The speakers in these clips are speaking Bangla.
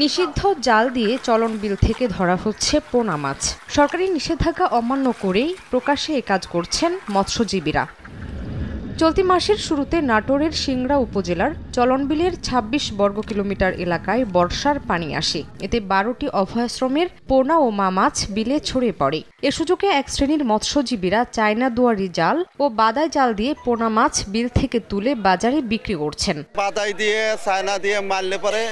নিষিদ্ধ জাল দিয়ে চলন বিল থেকে ধরা হচ্ছে পোনা মাছ। সরকারি নিষেধাজ্ঞা অমান্য করেই প্রকাশ্যে এ কাজ করছেন মৎস্যজীবীরা। চলতি মাসের শুরুতে নাটোরের সিংড়া উপজেলার চলনবিলের ২৬ বর্গ কিলোমিটার এলাকায় বর্ষার পানি আসে। এতে ১২টি অভয়াশ্রমের পোনা ও মা মাছ বিলে ছড়িয়ে পড়ে। এ সুযোগে এক শ্রেণীর মৎস্যজীবীরা চায়না দুয়ারি জাল ও বাদাই জাল দিয়ে পোনা মাছ বিল থেকে তুলে বাজারে বিক্রি করছেন। বাদাই দিয়ে চায়না দিয়ে মারলে পরে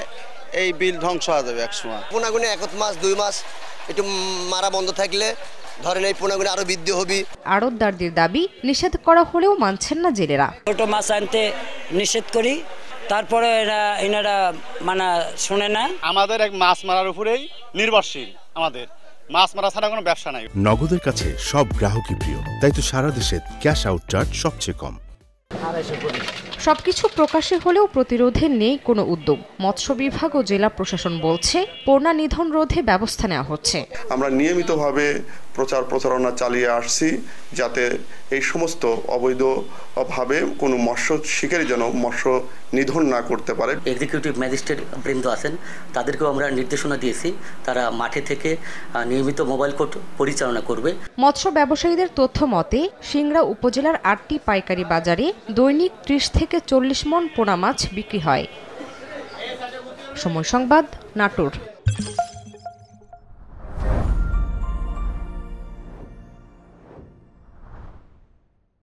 এই বিল ধ্বংস হয়ে যাবে একসময়। পোনাগুনি ১ মাস ২ মাস একটু মারা বন্ধ থাকলে ধরেন এই পোনাগুনি আরো বৃদ্ধি হবে। আড়তদারদের দাবি নিষেধ করা হলেও মানছেন না জেলেরা। ছোট মাছ আনতে নিষেধ করি, তারপরে এনারা মানা শুনে না। আমাদের এক মাছ মারার উপরেই নির্ভরশীল, আমাদের মাছ মারা ছাড়া কোনো ব্যবসা নাই। নগদের কাছে সব গ্রাহকই প্রিয়, তাই তো সারা দেশে ক্যাশ আউট চার্জ সবচেয়ে কম। সবকিছু প্রকাশ্যে হলেও প্রতিরোধে নেই কোনো উদ্যোগ। মৎস্য বিভাগ ও জেলা প্রশাসন বলছে পোনা নিধন রোধে ব্যবস্থা নেওয়া হচ্ছে। আমরা নিয়মিতভাবে প্রচারণা চালিয়ে আসছি, যাতে এই সমস্ত অবৈধভাবে কোনো মৎস্য শিকারী যেন মৎস্য নিধন না করতে পারে। এক্সিকিউটিভ ম্যাজিস্ট্রেট বৃন্দ আছেন, তাদেরকেও আমরা নির্দেশনা দিয়েছি, তারা মাঠে থেকে নিয়মিত মোবাইল কোর্ট পরিচালনা করবে। মৎস্য ব্যবসায়ীদের তথ্য মতে সিংড়া উপজেলার ৮টি পাইকারি বাজারে দৈনিক ৩০ থেকে ৪০ মণ পোনা মাছ বিক্রি হয়। সময় সংবাদ, নাটোর।